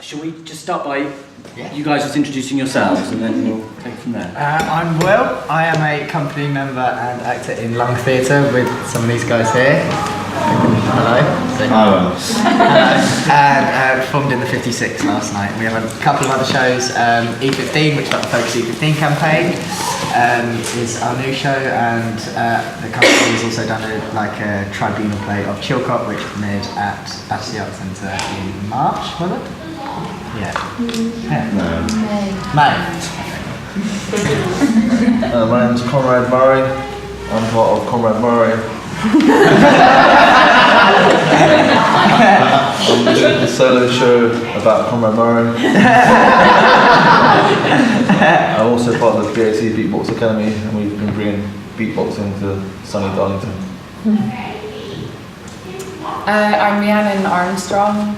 Shall we just start by you guys just introducing yourselves and then we'll take it from there? I'm Will. I am a company member and actor in Lung Theatre with some of these guys here. Hello. Hello. And performed in the 56 last night. We have a couple of other shows. E15, which is like the Focus E15 campaign, is our new show, and the company has also done a tribunal play of Chilcot, which premiered at Battersea Arts Centre in March, was it? Yeah. May. My name's Conrad Murray. I'm part of Conrad Murray. I'm doing a solo show about Conrad Murray. I'm also part of the BAC Beatbox Academy, and we've been bringing beatboxing to sunny Darlington. I'm Rhiannon Armstrong.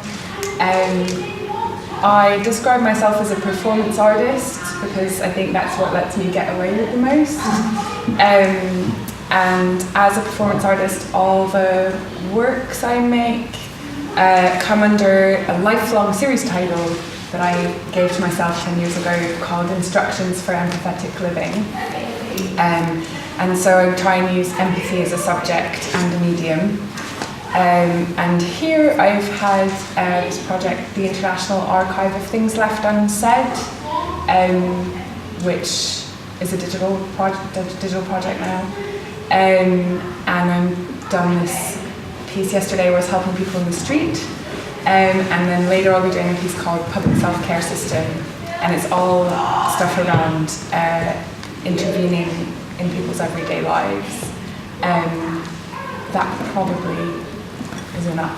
I describe myself as a performance artist because I think that's what lets me get away with the most. And as a performance artist, all the works I make come under a lifelong series title that I gave to myself 10 years ago called Instructions for Empathetic Living. And so I try and use empathy as a subject and a medium. And here I've had this project, the International Archive of Things Left Unsaid, which is a digital project now. And I've done this piece yesterday where I was helping people in the street. And then later I'll be doing a piece called Public Self-Care System. And it's all stuff around intervening in people's everyday lives. That probably is enough.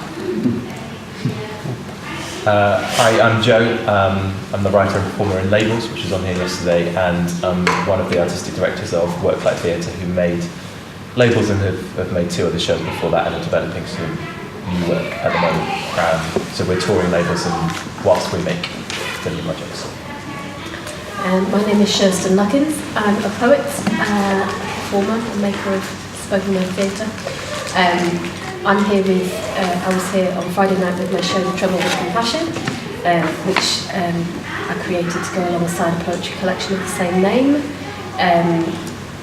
Hi, I'm Joe. I'm the writer and performer in Labels, which was on here yesterday, and I'm one of the artistic directors of Worklight Theatre, who made Labels and have made two other shows before that and are developing some new work at the moment. So we're touring Labels and whilst we make the new projects. My name is Sherston Luckins. I'm a poet, performer, and maker of spoken word theatre. I'm here with, I was here on Friday night with my show The Trouble with Compassion, which I created to go alongside a poetry collection of the same name.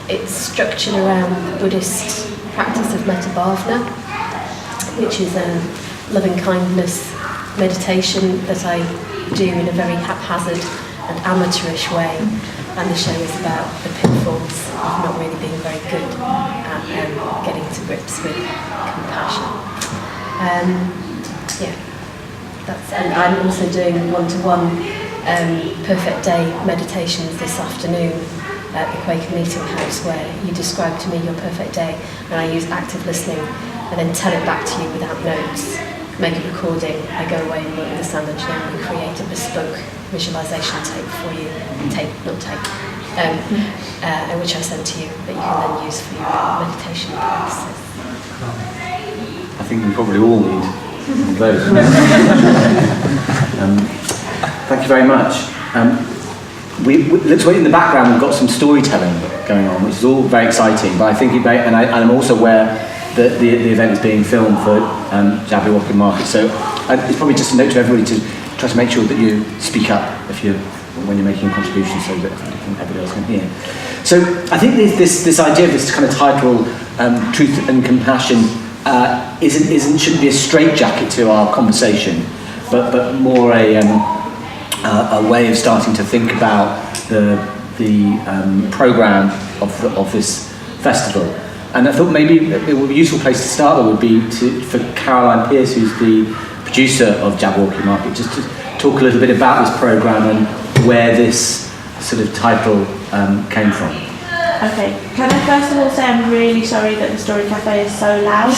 It's structured around the Buddhist practice of metta bhavana, which is a loving kindness meditation that I do in a very haphazard and amateurish way. And the show is about the pitfalls of not really being very good at getting to grips with compassion. And I'm also doing one-to-one perfect day meditations this afternoon at the Quaker Meeting House, where you describe to me your perfect day, and I use active listening and then tell it back to you without notes, make a recording, I go away and work with the sound engineer and we create a bespoke visualisation tape for you, which I send to you that you can then use for your meditation purposes. I think we probably all need those. Thank you very much. Let's wait in the background. We've got some storytelling going on, which is all very exciting. But I think I'm also aware that the event is being filmed for Jabberwocky Market. So it's probably just a note to everybody to try to make sure that you speak up when you're making a contribution, so that everybody else can hear. So I think this idea of this kind of title, Truth and Compassion, shouldn't be a straitjacket to our conversation, but more a way of starting to think about the programme of this festival. And I thought maybe it would be a useful place to start would be for Caroline Pearce, who's the producer of Jabberwocky Market, just to talk a little bit about this programme and where this sort of title came from. Okay, can I first of all say I'm really sorry that the Story Cafe is so loud.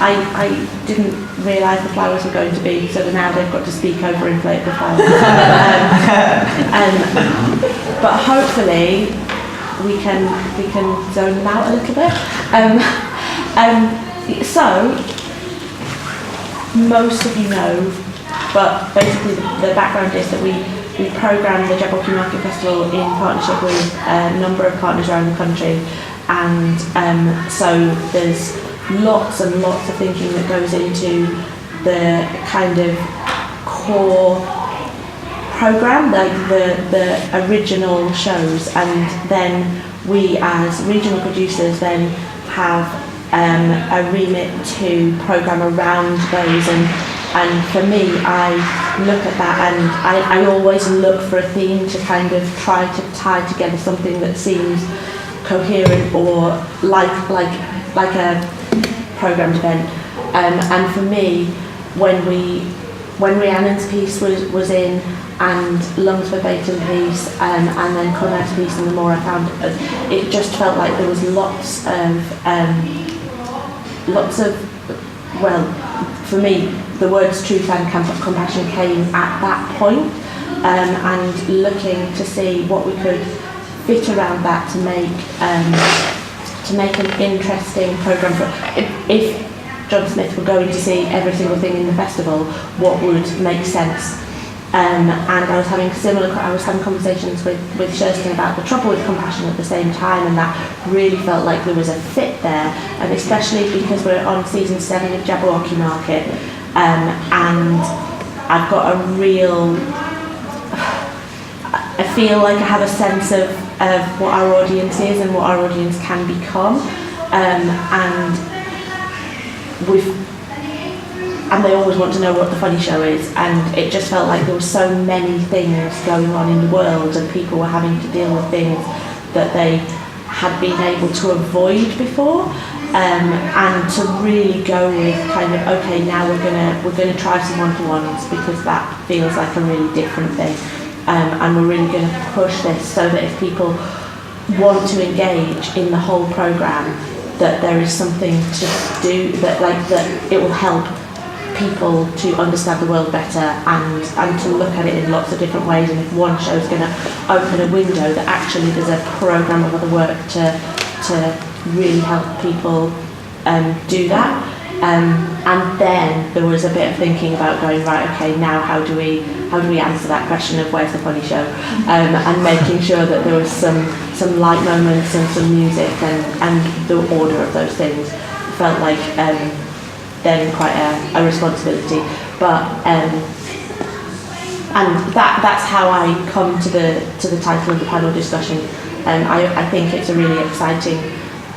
I didn't realise the flowers were going to be, so now they've got to speak over inflatable flowers. But hopefully we can zone them out a little bit. So most of you know, but basically the background is that we programme the Jabberwocky Market Festival in partnership with a number of partners around the country, and so there's lots and lots of thinking that goes into the kind of core programme, like the original shows, and then we as regional producers then have a remit to programme around those, and for me, I look at that and I always look for a theme to kind of try to tie together something that seems coherent or like a programmed event. And for me, when Rhiannon's piece was in, and Lung's verbatim piece, and then Conrad's piece, and the more I found, it just felt like there was lots of, well, for me, the words truth and compassion came at that point, and looking to see what we could fit around that to make an interesting programme. If John Smith were going to see every single thing in the festival, what would make sense? And I was having conversations with Kirsten about the trouble with compassion at the same time, and that really felt like there was a fit there, and especially because we're on season 7 of Jabberwocky Market, and I've got a real, I feel like I have a sense of what our audience is and what our audience can become, and they always want to know what the funny show is, and it just felt like there were so many things going on in the world, and people were having to deal with things that they had been able to avoid before, and to really go with kind of, okay, now we're gonna try some one-to-ones, because that feels like a really different thing, and we're really going to push this so that if people want to engage in the whole programme, that there is something to do, that it will help people to understand the world better, and to look at it in lots of different ways. And if one show is going to open a window, that actually there's a programme of other work to really help people do that. And then there was a bit of thinking about going, right, okay, now how do we answer that question of where's the funny show, and making sure that there was some light moments and some music, and the order of those things felt like then quite a responsibility, but and that's how I come to the title of the panel discussion. I think it's a really exciting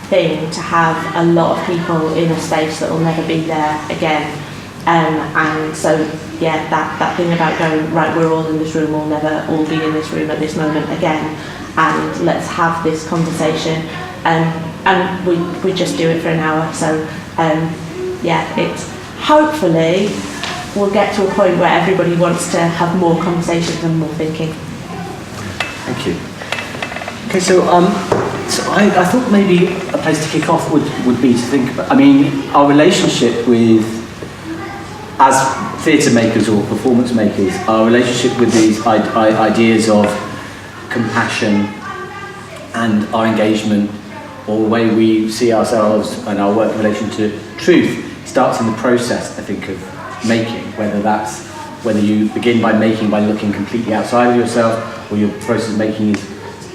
thing to have a lot of people in a space that will never be there again, and so yeah, that thing about going, right, we're all in this room, we'll never all be in this room at this moment again, and let's have this conversation, and we just do it for an hour. So yeah, it's hopefully we'll get to a point where everybody wants to have more conversations and more thinking. Thank you. Okay, so I thought maybe a place to kick off would be to think about, I mean, our relationship with, as theatre makers or performance makers, our relationship with these ideas of compassion and our engagement, or the way we see ourselves and our work in relation to truth, starts in the process, I think, of making, whether you begin by making by looking completely outside of yourself, or your process of making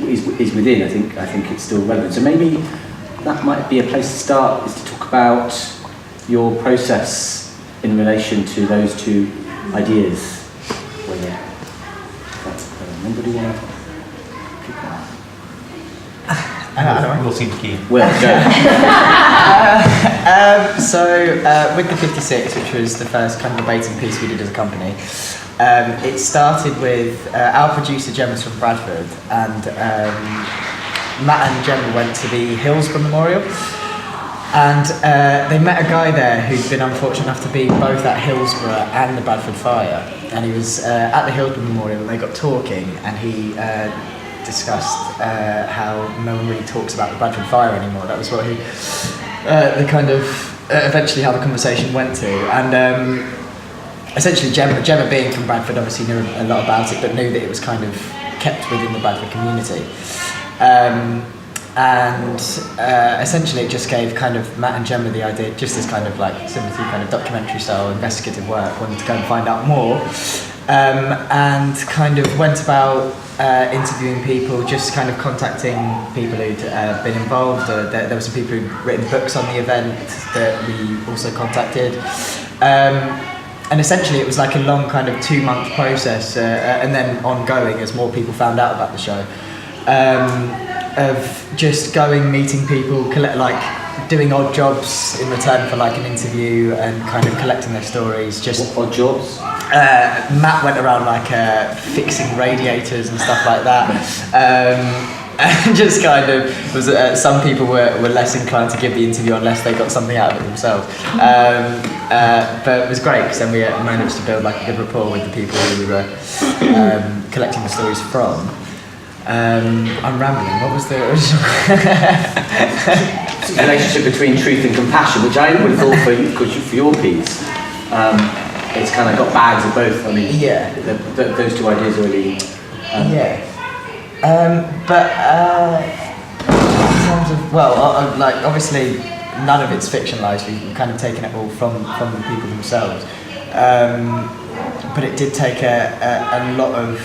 is within. I think it's still relevant. So maybe that might be a place to start, is to talk about your process in relation to those two ideas. Anybody want to kick off? We'll seem keen. Well, go. So with the 56, which was the first kind of debating piece we did as a company, it started with our producer Gemma's from Bradford, and Matt and Gemma went to the Hillsborough Memorial, and they met a guy there who'd been unfortunate enough to be both at Hillsborough and the Bradford Fire, and he was at the Hillsborough Memorial, and they got talking, and he discussed how no one really talks about the Bradford Fire anymore. That was what he, the kind of, eventually how the conversation went to, and essentially Gemma being from Bradford obviously knew a lot about it, but knew that it was kind of kept within the Bradford community. And essentially it just gave kind of Matt and Gemma the idea, just this kind of like similar to kind of documentary style investigative work, wanted to go and find out more, and kind of went about interviewing people, just kind of contacting people who'd been involved. There were some people who'd written books on the event that we also contacted. and essentially it was like a long kind of 2-month process, and then ongoing as more people found out about the show, of just going, meeting people, doing odd jobs in return for like an interview and kind of collecting their stories. Just odd jobs? Matt went around fixing radiators and stuff like that. And just kind of was some people were less inclined to give the interview unless they got something out of it themselves. But it was great because then we managed to build like a good rapport with the people who we were collecting the stories from. I'm rambling. What was the original? The relationship between truth and compassion, which I would have thought for your piece, it's kind of got bags of both. I mean, yeah, those two ideas are really. Yeah. But in terms of, obviously none of it's fictionalised. We've kind of taken it all from the people themselves. But it did take a lot of,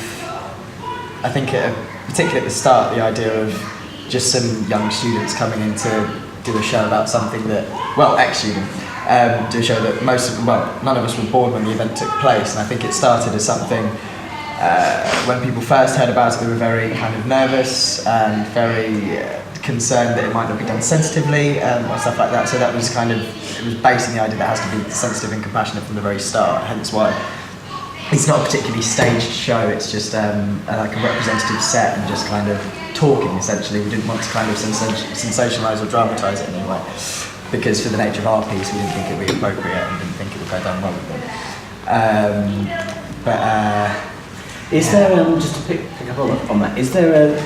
I think, particularly at the start, the idea of just some young students coming in to do a show about something that, ex-student, do a show that none of us were born when the event took place, and I think it started as something. When people first heard about it, they were very kind of nervous and very concerned that it might not be done sensitively or stuff like that. So that was it was based on the idea that it has to be sensitive and compassionate from the very start. Hence why it's not a particularly staged show. It's just like a representative set and just kind of talking essentially. We didn't want to kind of sensationalise or dramatise it in any way, because for the nature of our piece, we didn't think it would be appropriate and didn't think it would go down well with them. Is there, just to pick up on that, is there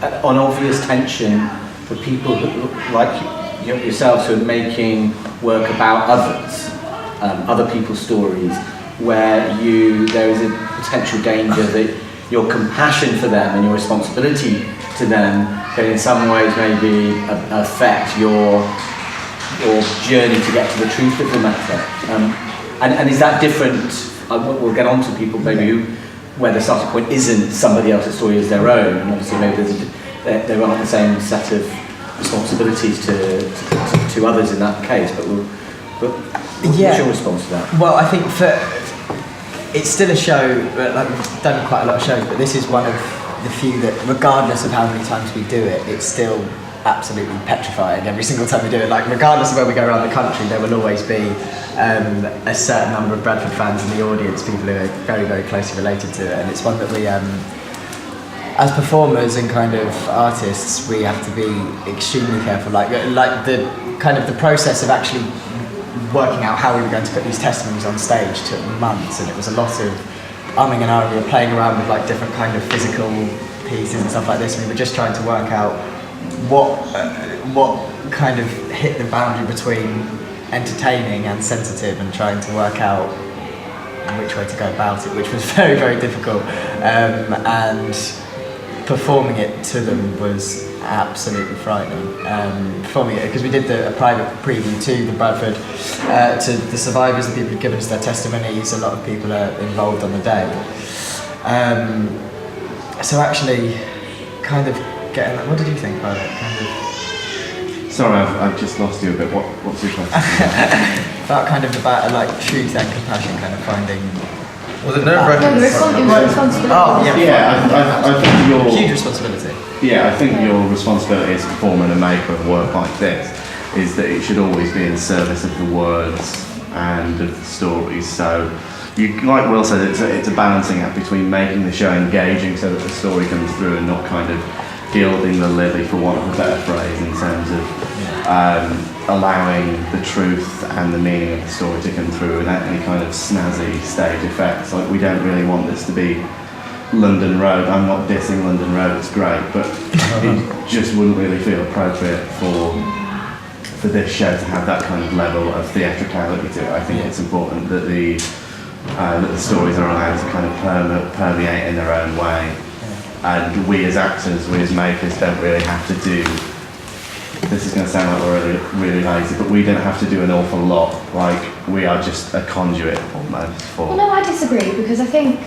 an obvious tension for people who, like yourselves, who are making work about others, other people's stories, where there is a potential danger that your compassion for them and your responsibility to them can in some ways maybe affect your journey to get to the truth of the matter? And is that different? We'll get on to people maybe where the starting point isn't somebody else's story as their own, and obviously maybe they run on the same set of responsibilities to others in that case, but what's your response to that? Well, I think it's still a show, we've done quite a lot of shows, but this is one of the few that, regardless of how many times we do it, it's still absolutely petrifying every single time we do it. Like, regardless of where we go around the country, there will always be a certain number of Bradford fans in the audience, people who are very, very closely related to it, and it's one that we, as performers and kind of artists, we have to be extremely careful. Like the process of actually working out how we were going to put these testimonies on stage took months, and it was a lot of umming and ahhing. We were playing around with like different kind of physical pieces and stuff like this, and we were just trying to work out what kind of hit the boundary between entertaining and sensitive, and trying to work out which way to go about it, which was very, very difficult. And performing it to them was absolutely frightening. Performing it, because we did a private preview to the Bradford, to the survivors, the people who've given us their testimonies. A lot of people are involved on the day. So actually, kind of getting that. What did you think about it? Sorry, I've just lost you a bit. What's your question? About like truth and compassion, kind of finding. Was it nerve-wracking? Responsibility. Oh, yeah. I think your huge responsibility. Yeah, I think your responsibility as a performer and a maker of work like this is that it should always be in service of the words and of the stories. So, like Will said, it's a balancing act between making the show engaging so that the story comes through, and not kind of gilding the lily, for want of a better phrase, in terms of allowing the truth and the meaning of the story to come through without any kind of snazzy stage effects. Like, we don't really want this to be London Road. I'm not dissing London Road, it's great, but it just wouldn't really feel appropriate for this show to have that kind of level of theatricality to it. I think it's important that the stories are allowed to kind of permeate in their own way. And we as actors, we as makers, don't really have to do, this is going to sound like we're really, really lazy, but we don't have to do an awful lot. Like, we are just a conduit almost for... Well, no, I disagree, because I think,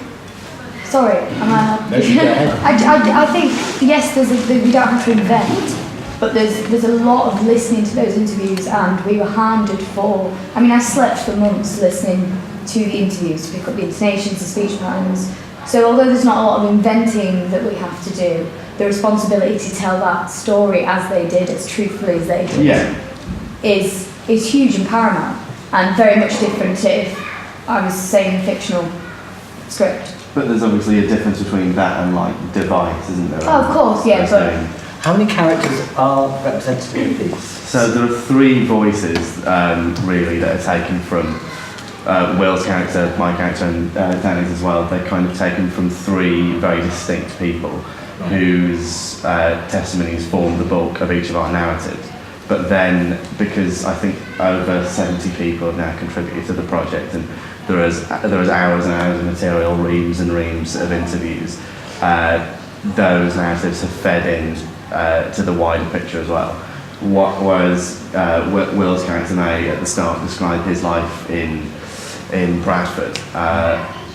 sorry, I think, yes, we don't have to invent, but there's a lot of listening to those interviews, and we were hounded for, I mean, I slept for months listening to the interviews, to pick up the intonations, the speech patterns. So although there's not a lot of inventing that we have to do, the responsibility to tell that story as they did, as truthfully as they did, is huge and paramount, and very much different to if I was saying a fictional script. But there's obviously a difference between that and like device, isn't there? Oh, of course, yeah. But how many characters are represented in the piece? So there are 3 voices really that are taken from Will's character, my character, and Danny's as well. They're kind of taken from 3 very distinct people whose testimonies form the bulk of each of our narratives. But then, because I think over 70 people have now contributed to the project, and there is hours and hours of material, reams and reams of interviews, those narratives have fed in to the wider picture as well. What was Will's character May at the start described his life in Bradford.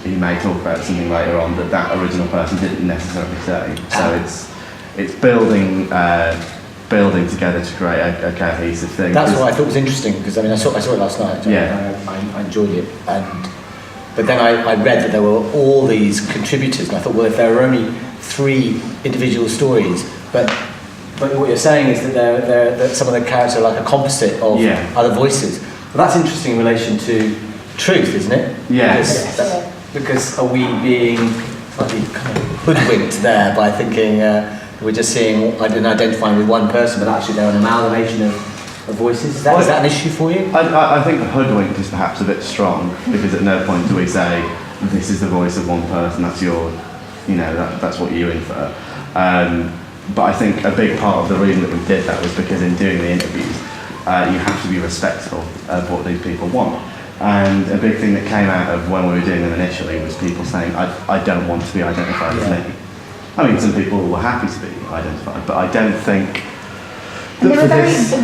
He may talk about something later on that original person didn't necessarily say. So it's building together to create a cohesive thing. That's what I thought was interesting, because I mean I saw it last night. I enjoyed it, but then I read that there were all these contributors, and I thought, well, if there are only 3 individual stories, but what you're saying is that that some of the characters are like a composite of other voices. Well, that's interesting in relation to truth, isn't it? Yes. Because are we being slightly kind of hoodwinked there by thinking we're just seeing and identifying with one person, but actually they're an amalgamation of voices? Is that an issue for you? I think hoodwinked is perhaps a bit strong, because at no point do we say this is the voice of one person. That's that's what you infer. But I think a big part of the reason that we did that was because in doing the interviews, you have to be respectful of what these people want. And a big thing that came out of when we were doing them initially was people saying, I don't want to be identified as me. I mean, some people were happy to be identified, but I don't think... And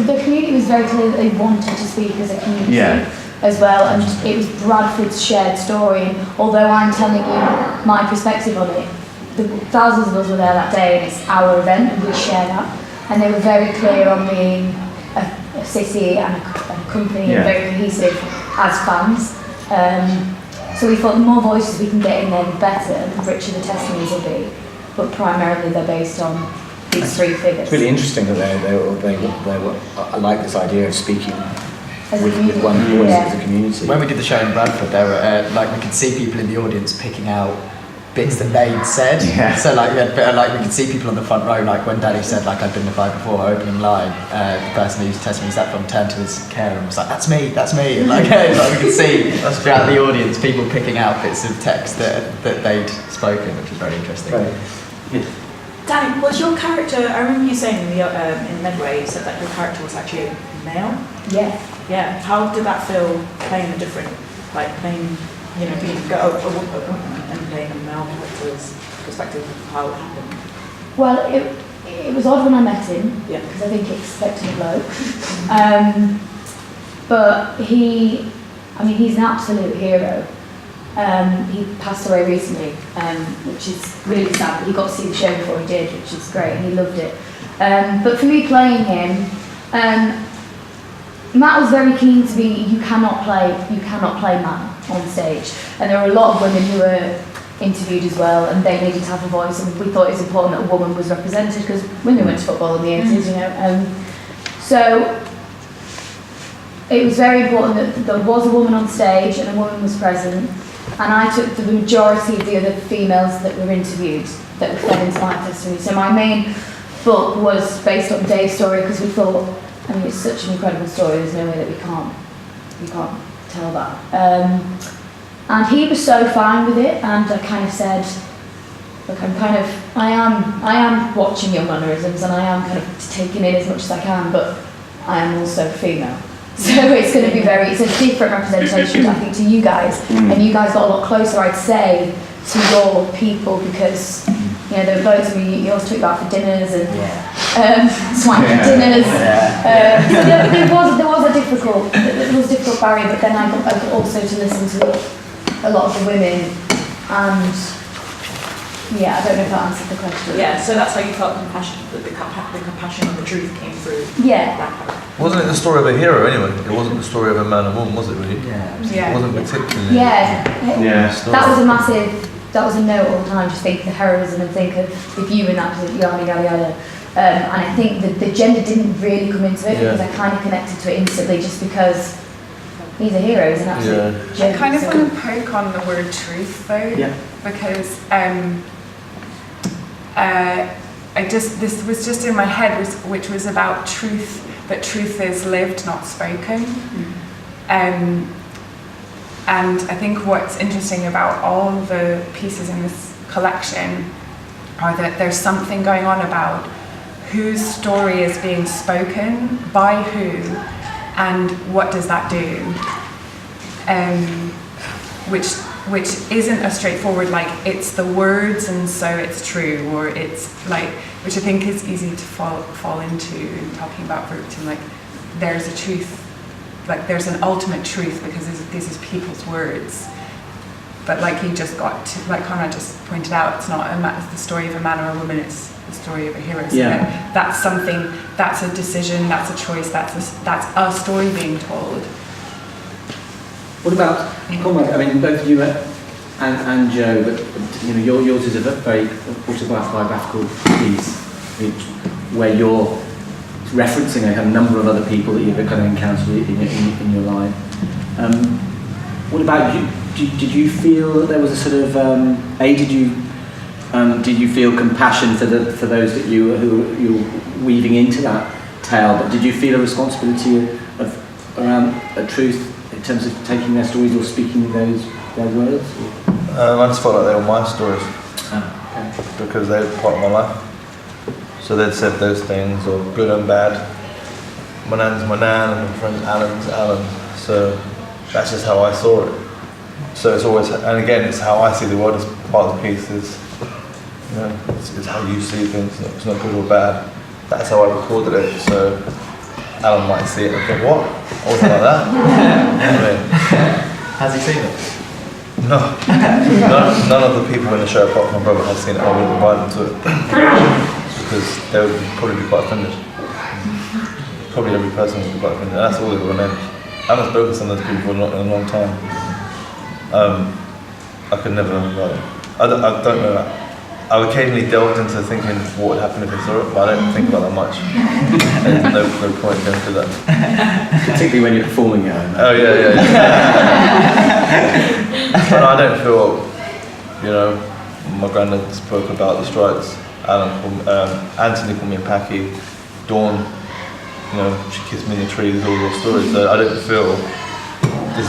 the community was very clear that they wanted to speak as a community as well, and it was Bradford's shared story. And although I'm telling you my perspective on it, thousands of us were there that day, and it's our event, and we share that. And they were very clear on being a city and a company, and very cohesive as fans. So we thought the more voices we can get in there, the better, and the richer the testimonies will be. But primarily they're based on these 3 figures. It's really interesting that I like this idea of speaking with one voice as a community. When we did the show in Bradford, there were we could see people in the audience picking out bits that they'd said. So we could see people on the front row, like when Daddy said I'd been the guy before, opening line, the person whose testimony sat from turned to his carer and was like, that's me. And we could see throughout the audience people picking out bits of text that they'd spoken, which was very interesting. Danny, was your character, I remember you saying in Medway, you said that your character was actually a male? Yeah. How did that feel playing a different, playing, being a woman and playing a male character's perspective of how it happened? Well, it was odd when I met him, because I think he expected a bloke. But he's an absolute hero. He passed away recently, which is really sad, but he got to see the show before he did, which is great, and he loved it. But for me playing him, Matt was very keen to be, you cannot play Matt on stage. And there were a lot of women who were interviewed as well, and they needed to have a voice, and we thought it was important that a woman was represented, because women went to football in the 80s, So it was very important that there was a woman on stage and a woman was present. And I took the majority of the other females that were interviewed that were fed into my testimony. So my main book was based on Dave's story, because we thought, it's such an incredible story, there's no way that we can't tell that. And he was so fine with it, and I kind of said, look, I am watching your mannerisms, and I am kind of taking in as much as I can, but I am also female. So it's going to be it's a different representation, I think, to you guys. And you guys got a lot closer, I'd say, to your people, because, there were loads of you always took about for dinners and swanky dinners. So there was a difficult barrier, but then I got also to listen to a lot of the women, and I don't know if that answered the question. Yeah, so that's how you felt the compassion and the truth came through. Yeah. Wasn't it the story of a hero anyway? It wasn't the story of a man and woman, was it really? Yeah. It wasn't particularly. That was a massive. That was a note all the time. Just think of the heroism and think of the view and that yada yada yada. And I think that the gender didn't really come into it because I kind of connected to it instantly, just because he's a hero, he's an absolute gem. I kind of want to poke on the word truth though, because this was just in my head, which was about truth. That truth is lived, not spoken. And I think what's interesting about all the pieces in this collection are that there's something going on about whose story is being spoken, by who, and what does that do? Which isn't a straightforward, like, it's the words and so it's true, or it's like, which I think is easy to fall into in talking about Verboten, like, there's a truth, like there's an ultimate truth because this is people's words. But like you just got to, like Conrad just pointed out, it's not the story of a man or a woman, it's the story of a hero. So that's something, that's a decision, that's a choice, that's a story being told. What about Conrad? I mean, both you and Joe, but you know, yours is a very autobiographical piece, where you're referencing a number of other people that you've kind of encountered in your life. What about you? Did you feel that there was a sort of did you feel compassion for those that who were weaving into that tale? But did you feel a responsibility around a truth in terms of taking their stories or speaking their words? I just felt like they were my stories because they were part of my life. So they'd said those things, or good and bad. My nan's my nan, and my friend Alan's Alan. So that's just how I saw it. So it's always, and again, it's how I see the world as part of the piece. Is, you know, it's how you see things. It's not good or bad. That's how I recorded it. So Alan might see it and think, what? I wasn't like that. Has he seen it? No. None of the people in the show, apart from my brother, has seen it. I wouldn't invite them to it. Because they would probably be quite offended. Probably every person would be quite offended. That's all they were named. I haven't spoken to some of those people in a long time. I could never invite them. I don't know that. I've occasionally delved into thinking what would happen if they saw it, but I don't think about that much. There's no point going through that. Particularly when you're performing it. Oh yeah. But I don't feel, you know, my granddad spoke about the strikes. Anthony called me a Packy. Dawn, you know, she kissed me in the tree. There's all those stories. So I don't feel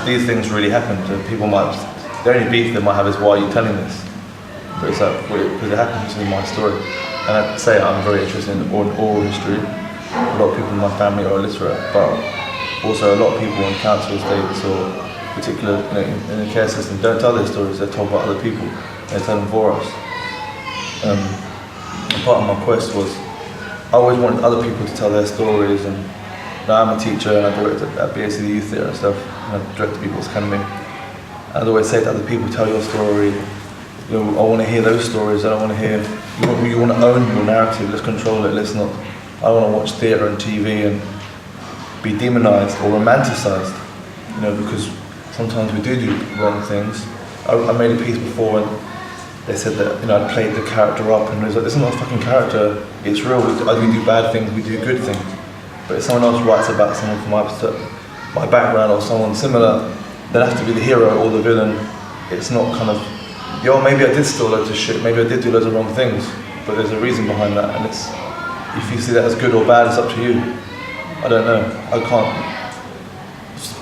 these things really happen. So people might, the only beef they might have is, why are you telling this? But it's like, because it happens to be my story. And I'd say I'm very interested in oral history. A lot of people in my family are illiterate, but also a lot of people in council estates or particular, you know, in the care system don't tell their stories. They're told by other people. They tell them for us. Part of my quest was, I always wanted other people to tell their stories, and now I'm a teacher and I direct at BAC Youth Theatre and stuff, and I direct the People's Academy. I'd always say to other people, tell your story. You know, I want to hear those stories. I don't want to hear, you want to own your narrative, let's control it, let's not, I don't want to watch theatre and TV and be demonised or romanticised, you know, because sometimes we do wrong things. I made a piece before and they said that, you know, I played the character up and it was like, this is not a fucking character, it's real. We do bad things, we do good things. But if someone else writes about someone from my background or someone similar, they have to be the hero or the villain. It's not kind of, yo, maybe I did steal loads of shit, maybe I did do loads of wrong things, but there's a reason behind that, and it's, if you see that as good or bad, it's up to you. I don't know, I can't.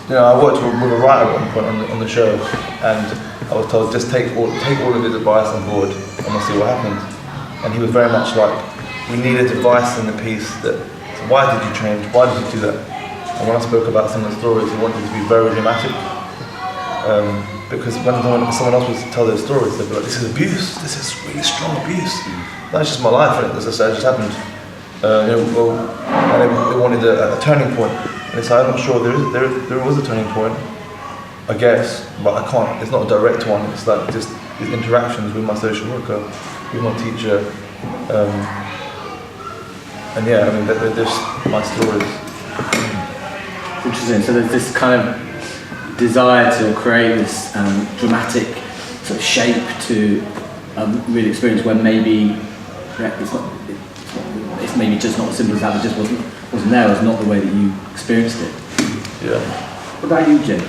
You know, I worked with a writer at one point on the show, and I was told, just take all of his advice on board and we'll see what happens. And he was very much like, we needed advice in the piece that, why did you change, why did you do that? And when I spoke about some of the stories, he wanted to be very dramatic. Because when someone else was to tell their stories, they'd be like, this is abuse, this is really strong abuse. That's just my life, and it just happened. And they wanted a turning point. And it's like, I'm not sure there was a turning point, I guess, but I can't, it's not a direct one. It's like just these interactions with my social worker, with my teacher. And yeah, I mean, they're just my stories. Interesting. So there's this kind of desire to create this dramatic sort of shape to real experience when maybe it's maybe just not as simple as that. It just wasn't there. It was not the way that you experienced it. Yeah. What about you, Jim?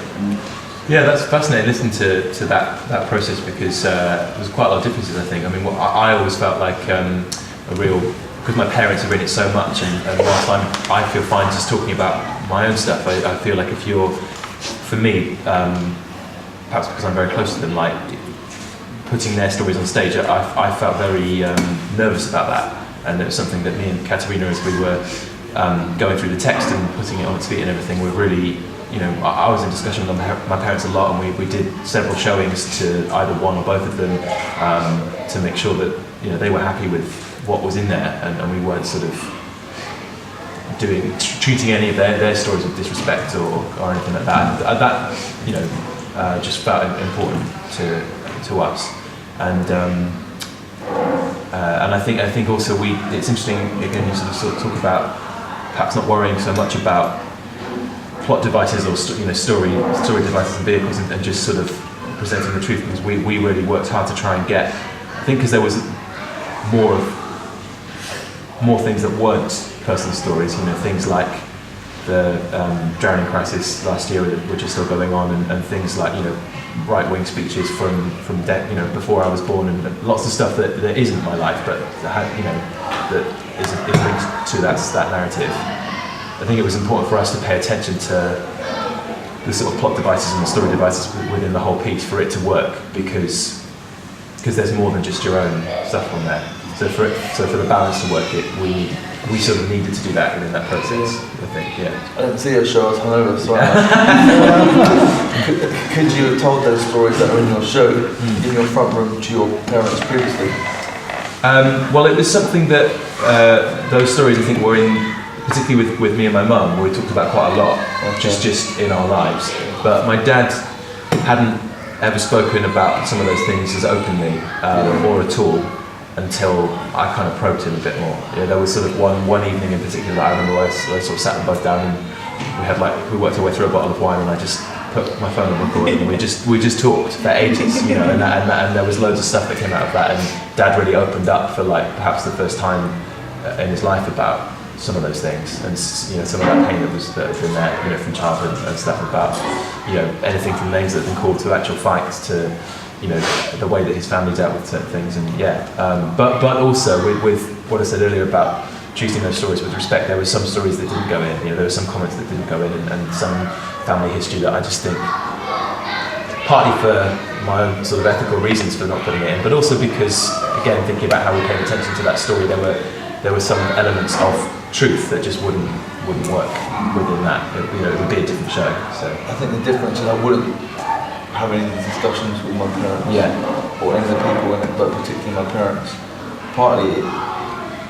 Yeah, that's fascinating listening to that process, because there's quite a lot of differences, I think. I mean, I always felt like because my parents are in it so much, and whilst I feel fine just talking about my own stuff, I feel like for me, perhaps because I'm very close to them, like putting their stories on stage, I felt very nervous about that, and it was something that me and Katerina, as we were going through the text and putting it on its feet and everything, were really, I was in discussion with my parents a lot, and we did several showings to either one or both of them to make sure that they were happy with what was in there, and we weren't sort of treating any of their stories with disrespect or anything like that. That just felt important to us, and I think also it's interesting again, you sort of talk about perhaps not worrying so much about plot devices or story devices and vehicles, and just sort of presenting the truth, because we really worked hard to try and get, I think, because there was more things that weren't personal stories, things like the drowning crisis last year, which is still going on, and things like right-wing speeches from before I was born, and lots of stuff that isn't my life, but that is linked to that narrative. I think it was important for us to pay attention to the sort of plot devices and the story devices within the whole piece for it to work, because there's more than just your own stuff on there. So for the balance to work, we sort of needed to do that within that process, I think. Yeah. I didn't see your show, I was hungover, so could you have told those stories that are in your show in your front room to your parents previously? Well, it was something that those stories, I think, were in, particularly with me and my mum, we talked about quite a lot, just in our lives. But my dad hadn't ever spoken about some of those things as openly or at all until I kind of probed him a bit more. There was sort of one evening in particular that I remember where I sort of sat them both down, and we worked our way through a bottle of wine, and I just put my phone on record, and we just talked for ages, and there was loads of stuff that came out of that, and Dad really opened up for perhaps the first time in his life about some of those things, and some of that pain that had been there, from childhood and stuff, about anything from names that had been called to actual fights to the way that his family dealt with certain things, and but also with what I said earlier about treating those stories with respect. There were some stories that didn't go in, there were some comments that didn't go in, and some family history that I just think, partly for my own sort of ethical reasons for not putting it in, but also because, again, thinking about how we paid attention to that story, there were some elements of truth that just wouldn't work within that. It would be a different show. So I think the difference is I wouldn't have any of these discussions with my parents, or any of the people in it, but particularly my parents. Partly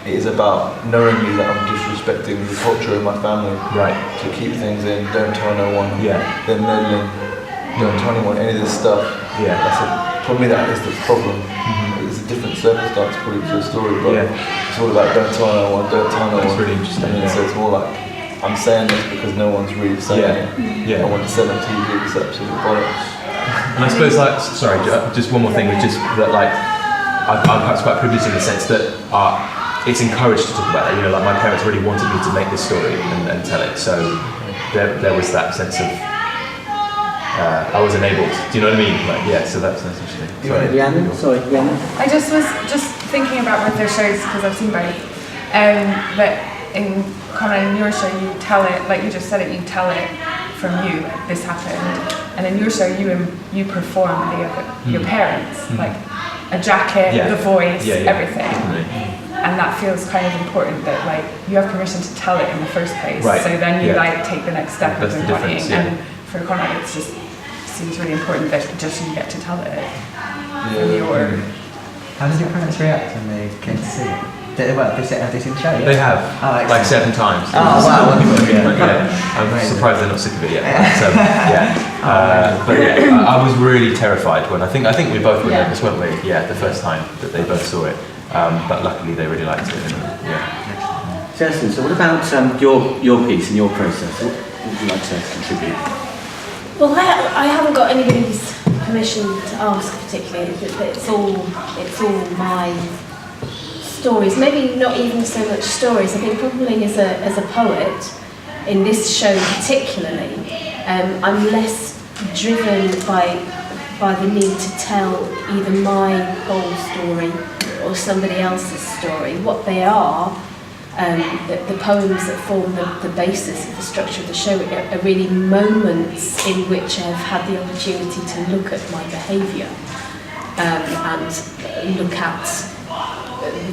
it is about knowing me that I'm disrespecting the culture of my family. Right. To keep things in, don't tell no one. Yeah. They're meddling, don't tell anyone any of this stuff. Yeah. Probably that is the problem. It's a different circumstance probably to the story, but it's all about don't tell no one, don't tell no one. That's really interesting. So it's more like, I'm saying this because no one's really saying it. Yeah. I want to sell on TV, it's absolutely bollocks. And I suppose, sorry, just one more thing, which is that, I'm perhaps quite privileged in the sense that it's encouraged to talk about that. My parents really wanted me to make this story and tell it. So there was that sense of I was enabled. Do you know what I mean? So that's interesting. Rhiannon? Sorry, Rhiannon? I just was thinking about with their shows, because I've seen both, that in Conrad, in your show, you tell it, like you just said it, you tell it from you, this happened, and in your show you perform your parents, like a jacket, the voice, everything. And that feels kind of important, that you have permission to tell it in the first place, so then you take the next step of embodying. And for Conrad, it seems really important that just you get to tell it from your. How did your parents react when they came to see it? Have they seen the show yet? They have, 7 times. Oh wow! I'm surprised they're not sick of it yet. I was really terrified when I think we both were nervous, weren't we? Yeah, the first time that they both saw it. But luckily they really liked it. Kirsten, so what about your piece and your process? What would you like to contribute? Well, I haven't got anybody's permission to ask particularly. It's all my stories. Maybe not even so much stories. I think probably as a poet, in this show particularly, I'm less driven by the need to tell either my whole story or somebody else's story. What they are, the poems that form the basis of the structure of the show are really moments in which I've had the opportunity to look at my behaviour and look at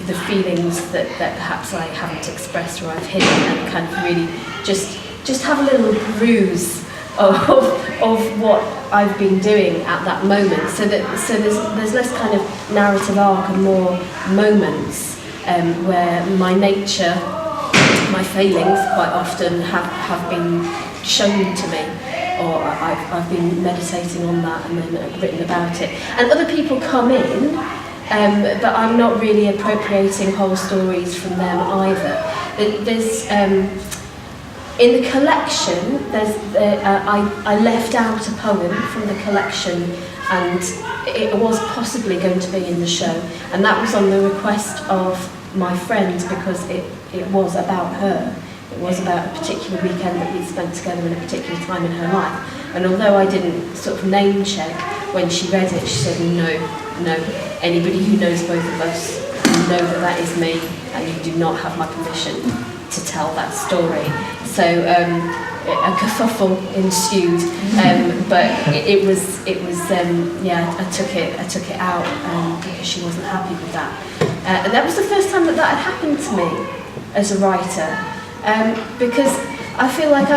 the feelings that perhaps I haven't expressed or I've hidden, and kind of really just have a little peruse of what I've been doing at that moment, so there's less kind of narrative arc and more moments where my nature, my failings quite often have been shown to me, or I've been meditating on that and then written about it, and other people come in, but I'm not really appropriating whole stories from them either. There's in the collection, I left out a poem from the collection, and it was possibly going to be in the show, and that was on the request of my friend, because it was about her. It was about a particular weekend that we'd spent together in a particular time in her life. And although I didn't sort of name check, when she read it, she said, no, anybody who knows both of us know that is me, and you do not have my permission to tell that story. So a kerfuffle ensued, but it was I took it out because she wasn't happy with that, and that was the first time that had happened to me as a writer, because I feel like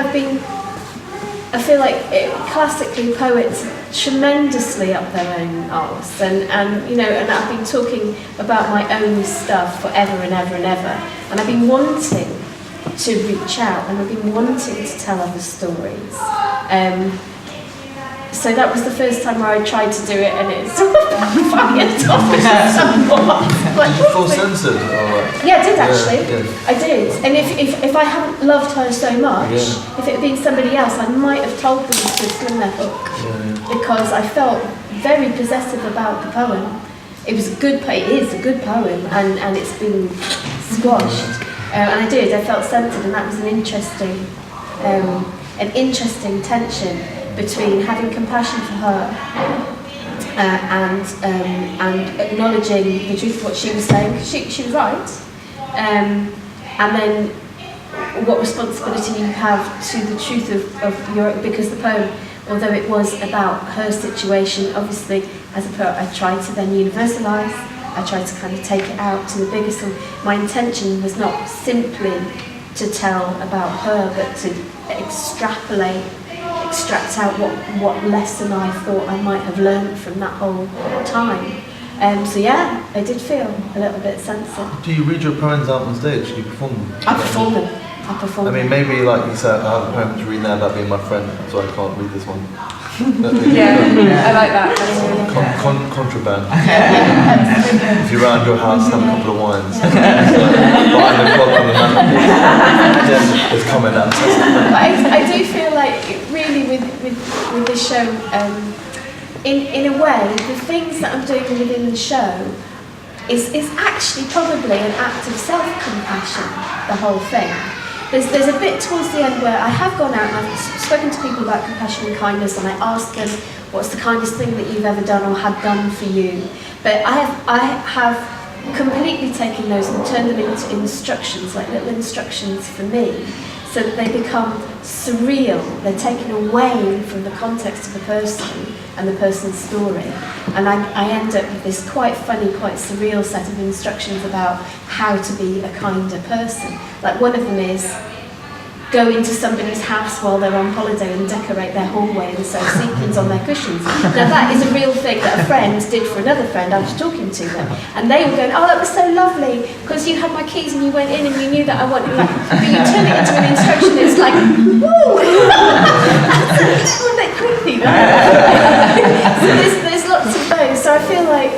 classically poets tremendously up their own arse, and I've been talking about my own stuff forever and ever and ever, and I've been wanting to reach out, and I've been wanting to tell other stories. So that was the first time where I tried to do it, and it's fired off at some point. Did you feel censored? Yeah, I did actually. Yeah. I did. And if I hadn't loved her so much, if it had been somebody else, I might have told them to sling their hook, because I felt very possessive about the poem. It is a good poem, and it's been squashed. And I did. I felt censored, and that was an interesting tension between having compassion for her and acknowledging the truth of what she was saying. She was right, and then what responsibility you have to the truth of your, because the poem, although it was about her situation, obviously as a poet I tried to then universalise. I tried to kind of take it out to the biggest, and my intention was not simply to tell about her, but to extract out what lesson I thought I might have learned from that whole time. So yeah, I did feel a little bit censored. Do you read your poems out on stage? Do you perform them? I perform them. I mean, maybe like you said, I have a poem to read now about being my friend, so I can't read this one. I like that. Contraband. If you're around your house, have a couple of wines. Behind the clock on the mantelpiece, it's coming out. I do feel like, really, with this show, in a way, the things that I'm doing within the show is actually probably an act of self-compassion, the whole thing. There's a bit towards the end where I have gone out and I've spoken to people about compassion and kindness, and I asked them, what's the kindest thing that you've ever done or had done for you? But I have completely taken those and turned them into instructions, like little instructions for me, so that they become surreal. They're taken away from the context of the person and the person's story. And I end up with this quite funny, quite surreal set of instructions about how to be a kinder person. Like one of them is, go into somebody's house while they're on holiday and decorate their hallway and sew sequins on their cushions. Now that is a real thing that a friend did for another friend. I was talking to them, and they were going, oh, that was so lovely, because you had my keys and you went in and you knew that I wanted, like, but you turn it into an instruction, it's like, woo! That's a little bit creepy, right? So there's lots of those, so I feel like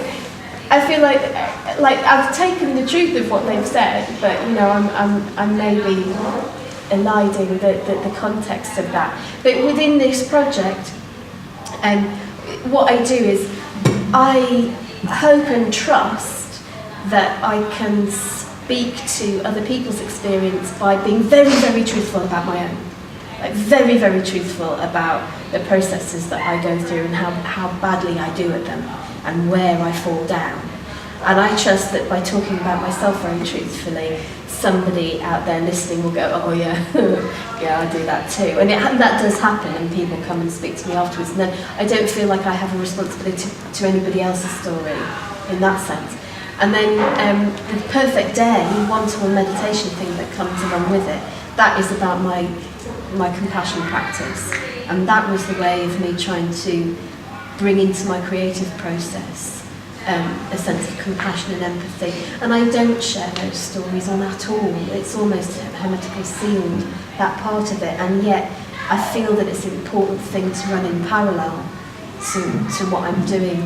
I feel like I've taken the truth of what they've said, but you know, I'm maybe eliding the context of that. But within this project, what I do is I hope and trust that I can speak to other people's experience by being very, very truthful about my own. Like very, very truthful about the processes that I go through and how badly I do at them and where I fall down. And I trust that by talking about myself very truthfully, somebody out there listening will go, oh yeah, yeah, I do that too. And that does happen, and people come and speak to me afterwards. And then I don't feel like I have a responsibility to anybody else's story in that sense. And then the perfect day, one-to-one meditation thing that comes along with it, that is about my compassion practice. And that was the way of me trying to bring into my creative process a sense of compassion and empathy. And I don't share those stories on at all. It's almost hermetically sealed, that part of it. And yet I feel that it's an important thing to run in parallel to what I'm doing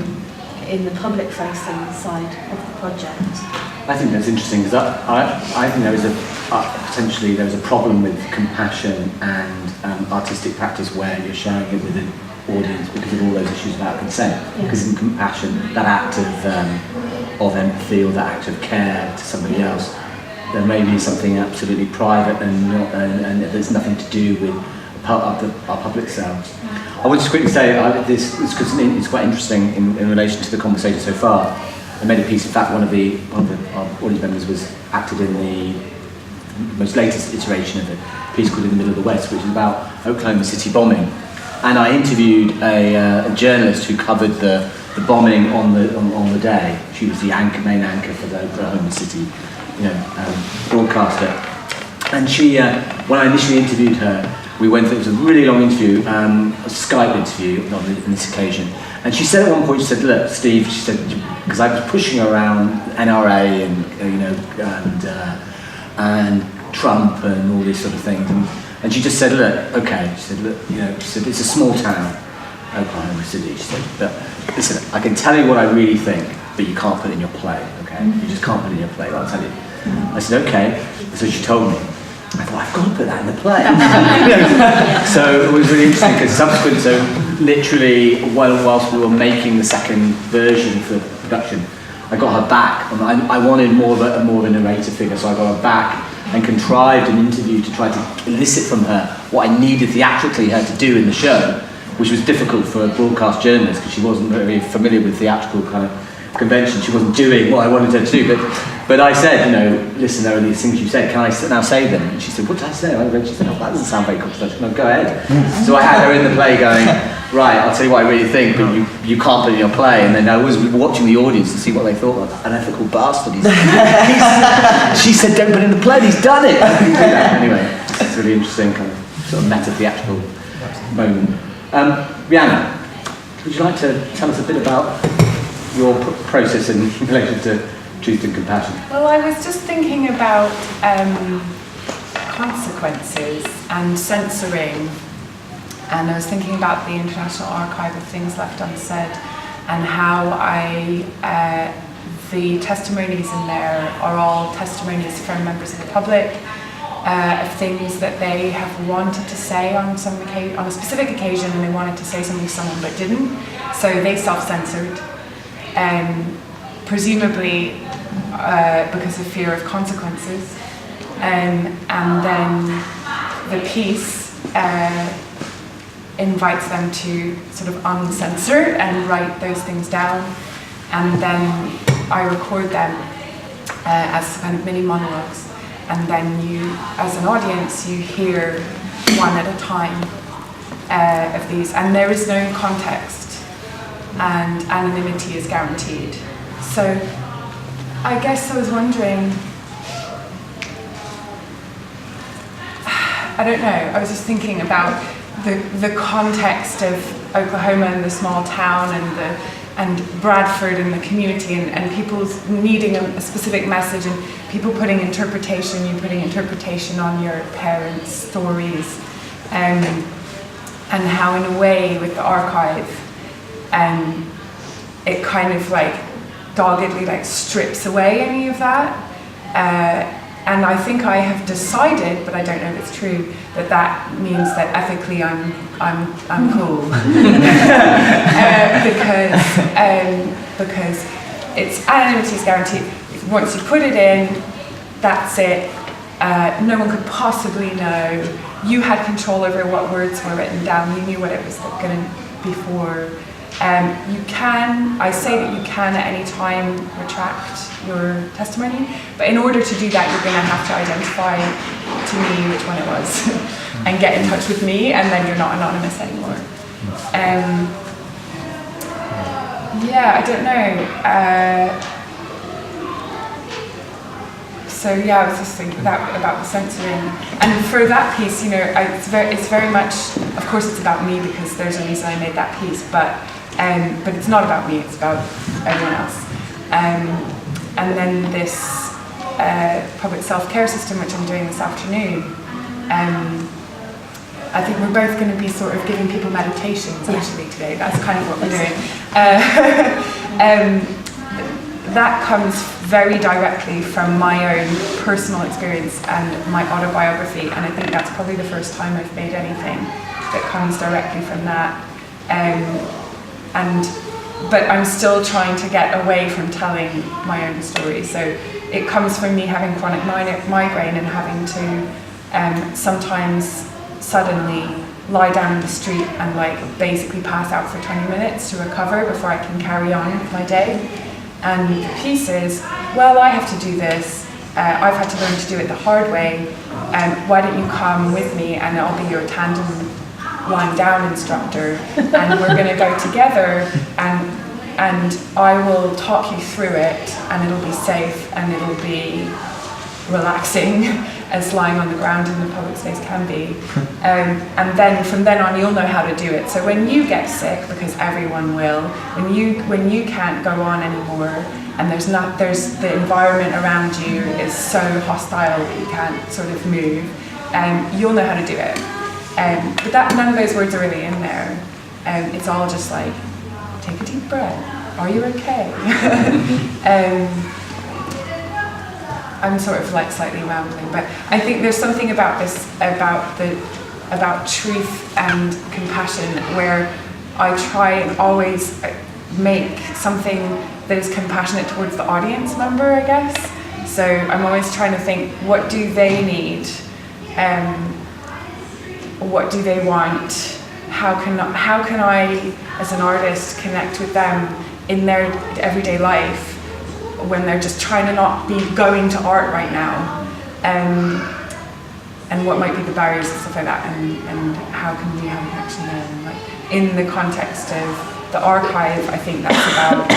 in the public facing side of the project. I think that's interesting, because I think there is potentially there is a problem with compassion and artistic practice where you're sharing it with an audience because of all those issues about consent. Yeah. Because in compassion, that act of empathy or that act of care to somebody else, there may be something absolutely private and there's nothing to do with our public selves. I would just quickly say this because it's quite interesting in relation to the conversation so far. I made a piece. In fact, one of our audience members was acted in the most latest iteration of a piece called In the Middle of the West, which is about Oklahoma City bombing. And I interviewed a journalist who covered the bombing on the day. She was the main anchor for the Oklahoma City, broadcaster. And she, when I initially interviewed her, we went through, it was a really long interview, a Skype interview on this occasion. And she said at one point, she said, look, Steve, she said, because I was pushing around NRA and Trump and all these sort of things. And she just said, look, okay, she said, look, she said, it's a small town, Oklahoma City. She said, but listen, I can tell you what I really think, but you can't put it in your play, okay? You just can't put it in your play, I'll tell you. I said, okay. So she told me. I thought, I've got to put that in the play. So it was really interesting because subsequent, so literally whilst we were making the second version for production, I got her back. And I wanted more of a narrator figure, so I got her back and contrived an interview to try to elicit from her what I needed theatrically her to do in the show, which was difficult for a broadcast journalist because she wasn't very familiar with theatrical kind of convention. She wasn't doing what I wanted her to do, but I said, listen, there are these things you said, can I now say them? And she said, what did I say? She said, oh, that doesn't sound very controversial. No, go ahead. So I had her in the play going, right, I'll tell you what I really think, but you can't put it in your play. And then I was watching the audience to see what they thought. Unethical bastard. She said, don't put it in the play, he's done it. Anyway, it's a really interesting kind of sort of meta-theatrical moment. Rihanna, would you like to tell us a bit about your process in relation to truth and compassion? Well, I was just thinking about consequences and censoring, and I was thinking about the International Archive of Things Left Unsaid and how the testimonies in there are all testimonies from members of the public of things that they have wanted to say on a specific occasion, and they wanted to say something to someone but didn't, so they self-censored. Presumably because of fear of consequences, and then the piece invites them to sort of uncensor and write those things down, and then I record them as kind of mini monologues, and then you, as an audience, you hear one at a time of these, and there is no context, and anonymity is guaranteed. So I guess I was wondering, I don't know, I was just thinking about the context of Oklahoma and the small town and Bradford and the community and people needing a specific message and people you putting interpretation on your parents' stories, and how in a way with the archive, it kind of like doggedly like strips away any of that. And I think I have decided, but I don't know if it's true, that means that ethically I'm cool. Because it's anonymity is guaranteed. Once you put it in, that's it. No one could possibly know. You had control over what words were written down. You knew what it was going to be for. You can, I say that you can at any time retract your testimony, but in order to do that, you're going to have to identify to me which one it was and get in touch with me, and then you're not anonymous anymore. Yeah, I don't know. So yeah, I was just thinking that about the censoring, and for that piece, you know, it's very much, of course, it's about me because there's a reason I made that piece, but it's not about me; it's about everyone else. And then this public self-care system, which I'm doing this afternoon. I think we're both going to be sort of giving people meditations actually today. That's kind of what we're doing. That comes very directly from my own personal experience and my autobiography, and I think that's probably the first time I've made anything that comes directly from that. But I'm still trying to get away from telling my own story. So it comes from me having chronic migraine and having to sometimes suddenly lie down in the street and like basically pass out for 20 minutes to recover before I can carry on with my day. And the piece is, well, I have to do this. I've had to learn to do it the hard way. Why don't you come with me and I'll be your tandem lying down instructor, and we're going to go together, and I will talk you through it, and it'll be safe and it'll be relaxing as lying on the ground in the public space can be. And then from then on you'll know how to do it. So when you get sick, because everyone will, when you can't go on anymore, and there's the environment around you is so hostile that you can't sort of move, you'll know how to do it. But none of those words are really in there. It's all just like, take a deep breath. Are you okay? I'm sort of like slightly rambling, but I think there's something about this, about truth and compassion, where I try and always make something that is compassionate towards the audience member, I guess. So I'm always trying to think, what do they need? What do they want? How can I, as an artist, connect with them in their everyday life when they're just trying to not be going to art right now? And what might be the barriers and stuff like that, and how can we have a connection there? And like, in the context of the archive, I think that's about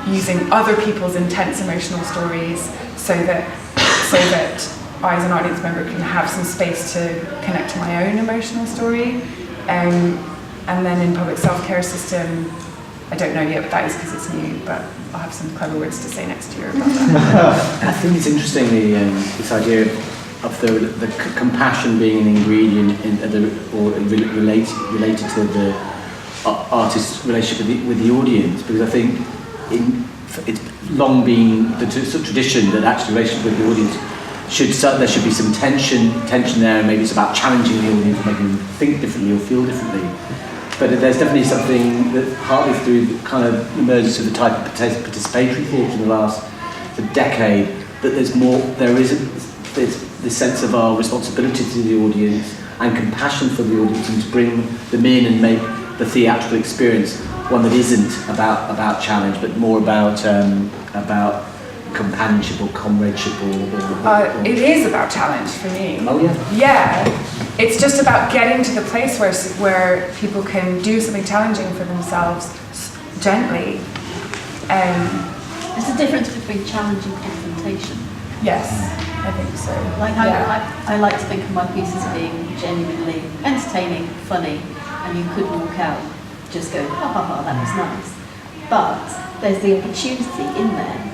using other people's intense emotional stories so that I, as an audience member, can have some space to connect to my own emotional story. And then in public self-care system, I don't know yet what that is because it's new, but I'll have some clever words to say next year about that. I think it's interesting, this idea of the compassion being an ingredient related to the artist's relationship with the audience, because I think it's long been the sort of tradition that actually relationship with the audience there should be some tension there, and maybe it's about challenging the audience and making them think differently or feel differently. But there's definitely something that partly through the kind of emergence of the type of participatory theatre in the last decade, that there's this sense of our responsibility to the audience and compassion for the audience, and to bring them in and make the theatrical experience one that isn't about challenge, but more about companionship or comradeship or it is about challenge for me. Oh yeah. Yeah. It's just about getting to the place where people can do something challenging for themselves gently. There's a difference between challenge and confrontation. Yes, I think so. Like I like to think of my pieces being genuinely entertaining, funny, and you could walk out just go, ha ha ha, that was nice. But there's the opportunity in there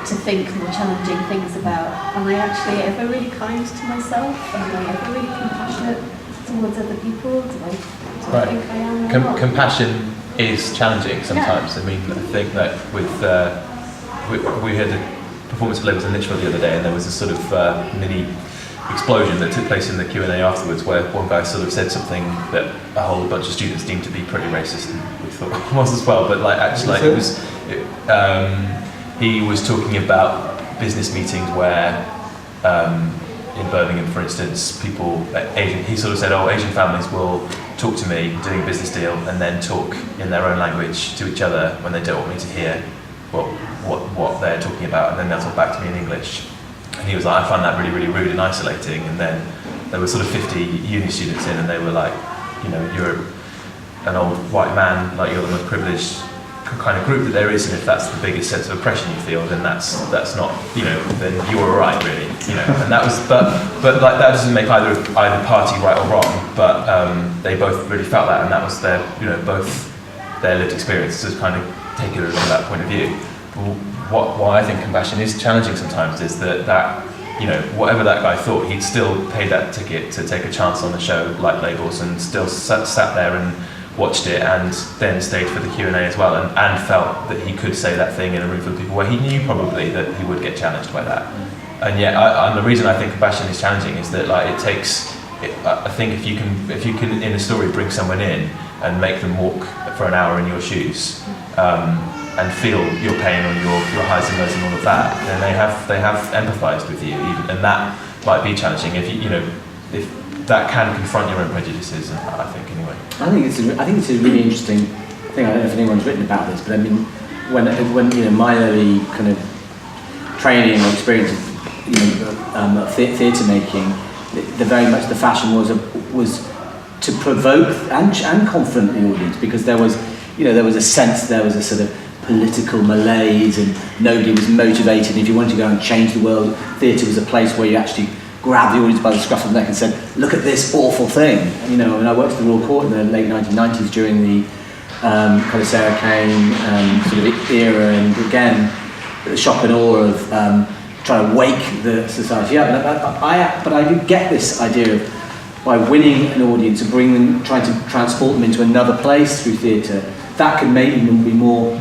to think more challenging things about, am I actually ever really kind to myself? Am I ever really compassionate towards other people? Do I think I am? Compassion is challenging sometimes. Yeah. I mean, I think that with we had a performance of Labels in Lichfield the other day, and there was a sort of mini explosion that took place in the Q&A afterwards, where one guy sort of said something that a whole bunch of students deemed to be pretty racist, and we thought it was as well. But like actually, he was talking about business meetings where. In Birmingham, for instance, he sort of said, Asian families will talk to me doing a business deal and then talk in their own language to each other when they don't want me to hear what they're talking about, and then they'll talk back to me in English. And he was like, I find that really, really rude and isolating. And then there were sort of 50 uni students in, and they were like, you're an old white man, like you're the most privileged kind of group that there is, and if that's the biggest sense of oppression you feel, then that's not, then you're alright, really, and that was, but like that doesn't make either party right or wrong, but they both really felt that, and that was their, both their lived experience to kind of take it from that point of view. Why I think compassion is challenging sometimes is that whatever that guy thought, he'd still paid that ticket to take a chance on the show like Labels, and still sat there and watched it, and then stayed for the Q&A as well, and felt that he could say that thing in a room full of people where he knew probably that he would get challenged by that. And yet, and the reason I think compassion is challenging is that like I think if you can in a story bring someone in and make them walk for an hour in your shoes, and feel your pain or your highs and lows and all of that, then they have empathised with you, and that might be challenging if if that can confront your own prejudices, I think, anyway. I think it's a really interesting thing. I don't know if anyone's written about this, but I mean, when my early kind of training or experience of theatre making, the very much the fashion was to provoke and confront the audience, because there was a sense, there was a sort of political malaise, and nobody was motivated. If you wanted to go and change the world, theatre was a place where you actually grabbed the audience by the scruff of the neck and said, look at this awful thing. I worked at the Royal Court in the late 1990s during the kind of Sarah Kane sort of era, and again, the shock and awe of trying to wake the society up. But I do get this idea of, by winning an audience and trying to transport them into another place through theatre, that can make them be more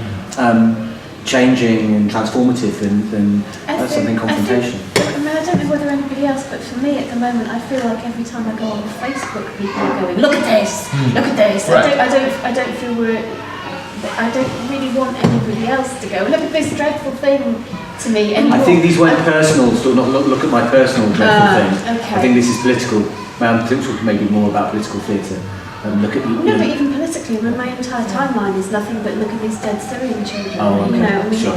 changing and transformative than something confrontational. I don't know whether anybody else, but for me at the moment, I feel like every time I go on Facebook, people are going, look at this, look at this. Right. I don't feel I don't really want anybody else to go, look at this dreadful thing to me anymore. I think these weren't personal, so not look at my personal dreadful thing. Okay. I think this is political. I'm thinking maybe more about political theatre. Look at no, but even politically, my entire timeline is nothing but look at these dead Syrian children. Oh, okay. Sure.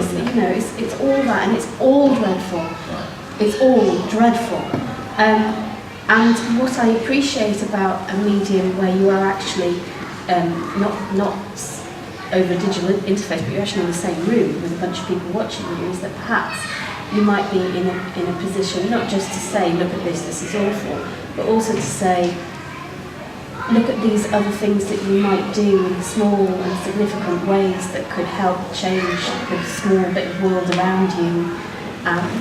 It's all that, and it's all dreadful. Right. It's all dreadful. And what I appreciate about a medium where you are actually not over a digital interface, but you're actually in the same room with a bunch of people watching you, is that perhaps you might be in a position not just to say, look at this is awful, but also to say, look at these other things that you might do in small and significant ways that could help change the small bit of world around you.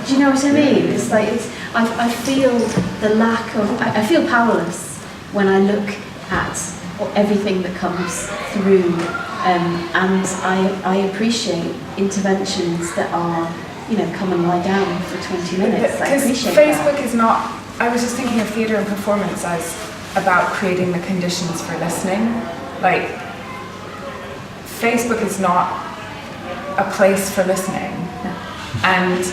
Do you know what I mean? It's like I feel the lack of. I feel powerless when I look at everything that comes through, and I appreciate interventions that are, come and lie down for 20 minutes. I appreciate Facebook that. is not. I was just thinking of theatre and performance as about creating the conditions for listening. Like, Facebook is not a place for listening. And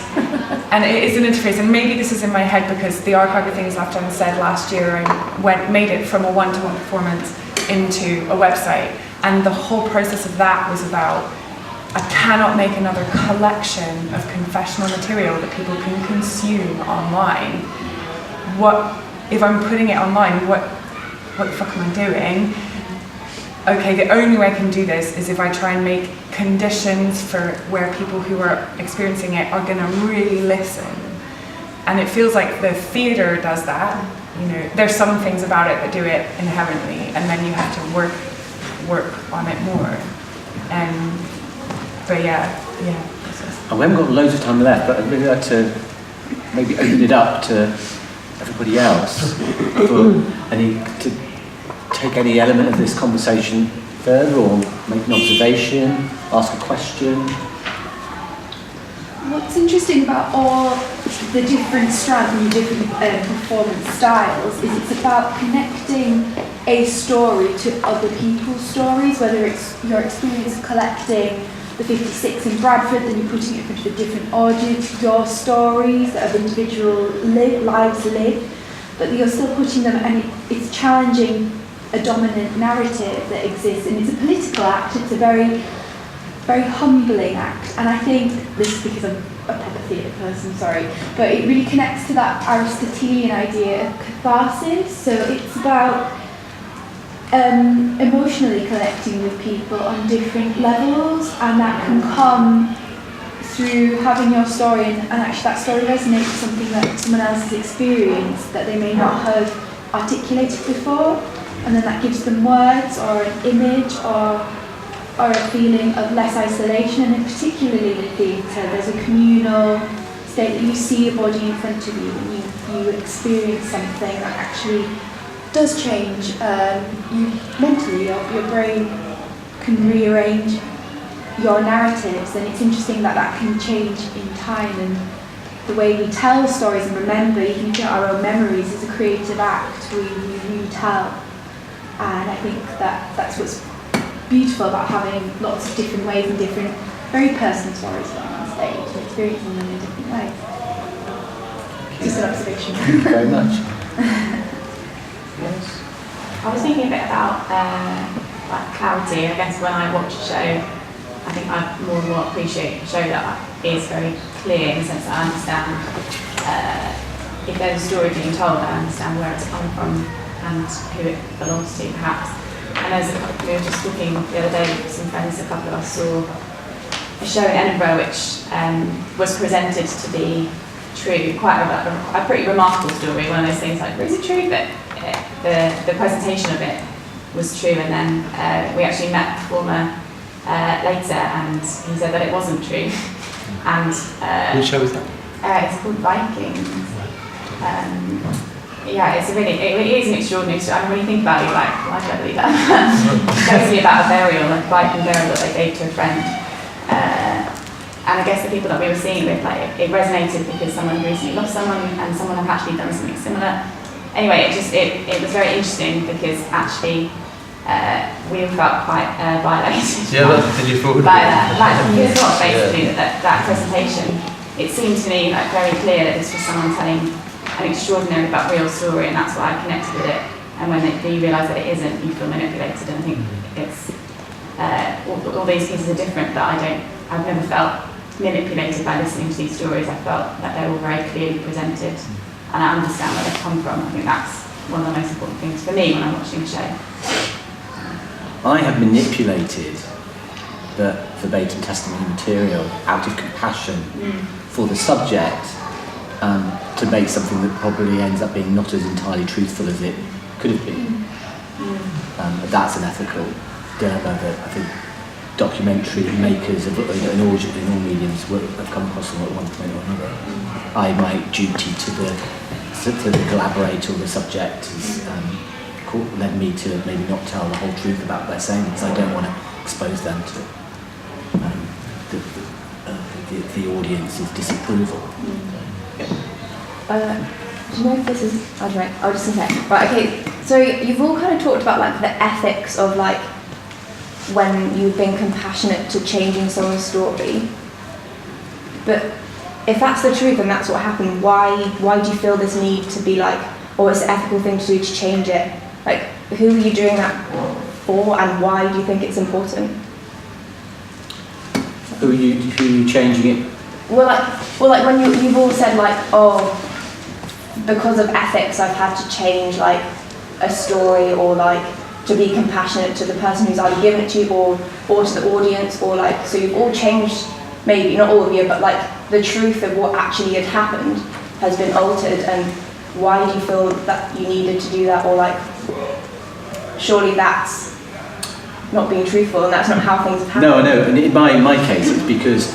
it is an interface, and maybe this is in my head because the Archive of Things Left Unsaid last year I made it from a one-to-one performance into a website, and the whole process of that was about, I cannot make another collection of confessional material that people can consume online. What if I'm putting it online, what the fuck am I doing? Okay, the only way I can do this is if I try and make conditions for where people who are experiencing it are going to really listen. And it feels like the theatre does that. There's some things about it that do it inherently, and then you have to work on it more. But yeah. We haven't got loads of time left, but I'd really like to maybe open it up to everybody else to take any element of this conversation further, or make an observation, ask a question. What's interesting about all the different strands and the different performance styles is it's about connecting a story to other people's stories, whether it's your experience collecting the 56 in Bradford, then you're putting it in front of a different audience, your stories of individual lives lived, but you're still putting them, and it's challenging a dominant narrative that exists, and it's a political act, it's a very, very humbling act, and I think, this is because I'm a proper theatre person, sorry, but it really connects to that Aristotelian idea of catharsis, so it's about emotionally connecting with people on different levels, and that can come through having your story, and actually that story resonates with something that someone else has experienced that they may not have articulated before, and then that gives them words or an image or a feeling of less isolation. And then particularly with theatre, there's a communal state that you see a body in front of you and you experience something that actually does change you mentally. Your brain can rearrange your narratives, and it's interesting that that can change in time, and the way we tell stories and remember, even if our own memories, is a creative act. We retell, and I think that's what's beautiful about having lots of different ways and different very personal stories on stage and experiencing them in different ways. Just an observation. Thank you very much. I was thinking a bit about like clarity. I guess when I watch a show, I think I more and more appreciate a show that is very clear in the sense that I understand if there's a story being told, I understand where it's coming from and who it belongs to, perhaps. And we were just talking the other day with some friends, a couple of us saw a show in Edinburgh which was presented to be true, quite a pretty remarkable story, one of those things like, is it true? But the presentation of it was true, and then we actually met the performer later, and he said that it wasn't true. And which show was that? It's called Vikings. Yeah, it is an extraordinary story. I mean, when you think about it, you're like, why did I believe that? It's basically about a burial, a Viking burial that they gave to a friend. And I guess the people that we were seeing with, like, it resonated because someone recently lost someone, and someone had actually done something similar. Anyway, it was very interesting because actually we felt quite violated. Yeah, did you feel by that? Like, it's not basically that presentation. It seemed to me like very clear that this was someone telling an extraordinary but real story, and that's why I connected with it. And when you realise that it isn't, you feel manipulated. And I think it's all these pieces are different, but I've never felt manipulated by listening to these stories. I felt that they're all very clearly presented, and I understand where they come from. I think that's one of the most important things for me when I'm watching a show. I have manipulated the verbatim testimony material out of compassion for the subject to make something that probably ends up being not as entirely truthful as it could have been. But that's an ethical dilemma that I think documentary makers in all mediums have come across at one point or another. My duty to the collaborator or the subject has led me to maybe not tell the whole truth about what they're saying, because I don't want to expose them to the audience's disapproval. Do you know if this is... I don't know, I'll just say. Right, okay, so you've all kind of talked about like the ethics of like when you've been compassionate to changing someone's story. But if that's the truth and that's what happened, why do you feel this need to be like, or it's an ethical thing to do to change it? Like, who are you doing that for, and why do you think it's important? Who are you changing it? Well, like when you've all said like, oh, because of ethics, I've had to change like a story, or like to be compassionate to the person who's either given it to you, or to the audience, or like, so you've all changed, maybe not all of you, but like the truth of what actually had happened has been altered, and why do you feel that you needed to do that? Or like, surely that's not being truthful, and that's not how things have happened. No, and in my case, it's because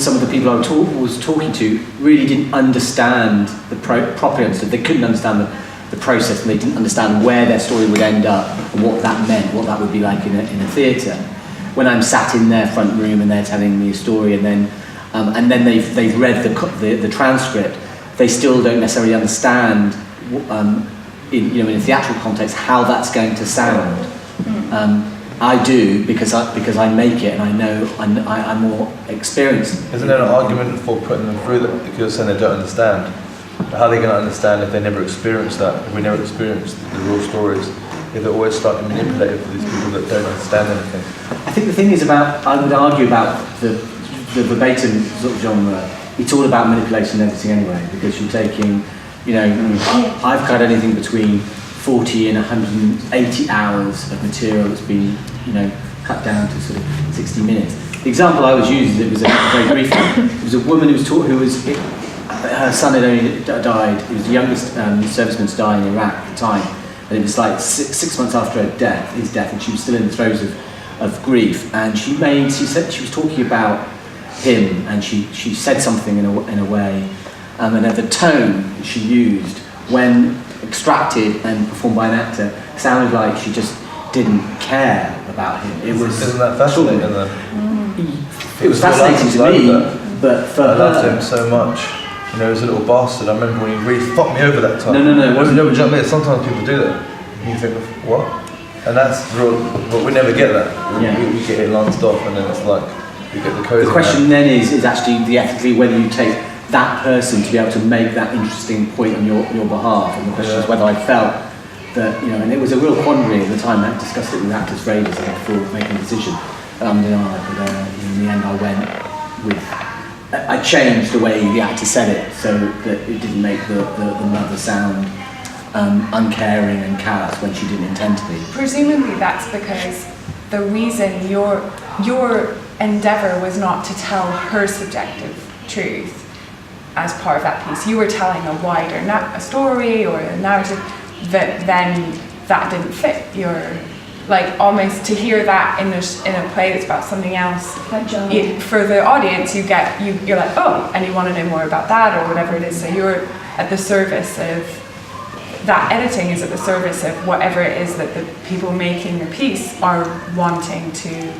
some of the people I was talking to really didn't understand properly understood. They couldn't understand the process, and they didn't understand where their story would end up, and what that meant, what that would be like in a theatre. When I'm sat in their front room and they're telling me a story, and then and then they've read the transcript, they still don't necessarily understand in a theatrical context how that's going to sound. I do because I make it and I know I'm more experienced. Isn't there an argument for putting them through that because you're saying they don't understand? How are they going to understand if they never experienced that? If we never experienced the real stories? If they're always starting to manipulate for these people that don't understand anything? I think the thing is I would argue about the verbatim sort of genre. It's all about manipulation and editing anyway, because you're taking, I've got anything between 40 and 180 hours of material that's been, cut down to sort of 60 minutes. The example I was using, it was a very brief one. It was a woman who was her son had only died. He was the youngest serviceman to die in Iraq at the time, and it was like 6 months after his death, and she was still in the throes of grief. And she said she was talking about him, and she said something in a way, and the tone she used when extracted and performed by an actor sounded like she just didn't care about him. It was. Isn't that fascinating? It was fascinating to me, but for I loved him so much. He was a little bastard. I remember when he really fucked me over that time. No. Do you know what I mean? Sometimes people do that. And you think, what? And that's real. But we never get that. We get it lanced off, and then it's like we get the code. The question then is actually ethically whether you take that person to be able to make that interesting point on your behalf, and the question is whether I felt that, and it was a real quandary at the time. I discussed it with actors for ages before making a decision. In the end I changed the way the actor said it so that it didn't make the mother sound uncaring and callous when she didn't intend to be. Presumably that's because the reason your endeavour was not to tell her subjective truth as part of that piece. You were telling a wider a story or a narrative that then that didn't fit your, almost to hear that in a play that's about something else. For the audience, you're like, oh, and you want to know more about that or whatever it is. So you're at the service of that. Editing is at the service of whatever it is that the people making the piece are wanting to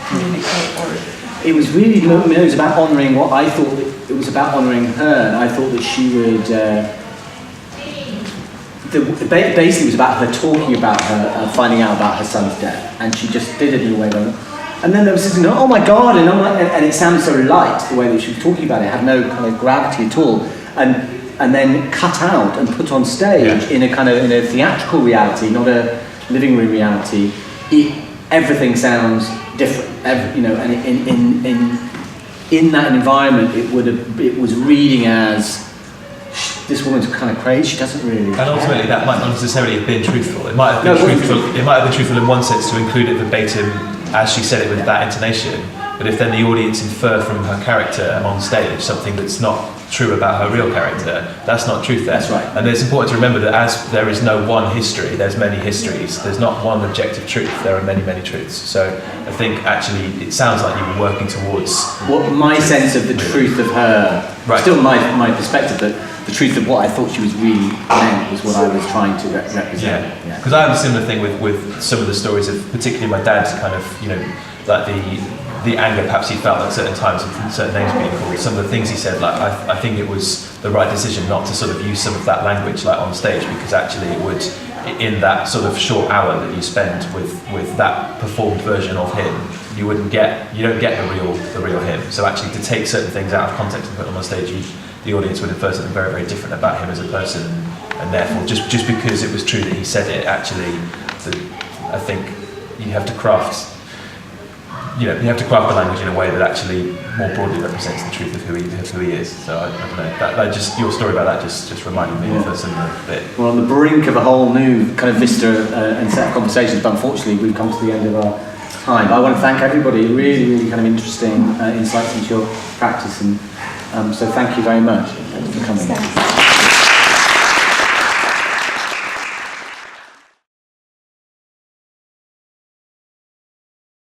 communicate or. It was really, it was about honouring what I thought. It was about honouring her, and I thought that she would. Basically, it was about her talking about her finding out about her son's death, and she just did it in a way that. And then there was this, oh my God, and I'm like, and it sounded so light the way that she was talking about it. It had no kind of gravity at all, and then cut out and put on stage in a theatrical reality, not a living room reality. Everything sounds different, and in that environment, it was reading as this woman's kind of crazy. She doesn't really. And ultimately, that might not necessarily have been truthful. It might have been truthful. It might have been truthful in one sense to include it verbatim as she said it with that intonation. But if then the audience infer from her character on stage something that's not true about her real character, that's not truth there. That's right. And it's important to remember that as there is no one history, there's many histories. There's not one objective truth. There are many, many truths. So I think actually it sounds like you were working towards my sense of the truth of her. Right. Still my perspective, but the truth of what I thought she was really meant was what I was trying to represent. Because I have a similar thing with some of the stories of particularly my dad's kind of, like the anger perhaps he felt at certain times and certain names being called. Some of the things he said, I think it was the right decision not to sort of use some of that language on stage, because actually it would, in that sort of short hour that you spend with that performed version of him, you don't get the real him. So actually to take certain things out of context and put them on stage, the audience would infer something very, very different about him as a person, and therefore just because it was true that he said it, actually, I think you have to craft the language in a way that actually more broadly represents the truth of who he is. So I don't know. That just your story about that just reminded me of a similar bit. We're on the brink of a whole new kind of vista and set of conversations, but unfortunately we've come to the end of our time. I want to thank everybody. Really, really kind of interesting insights into your practice, and so thank you very much. Thanks for coming.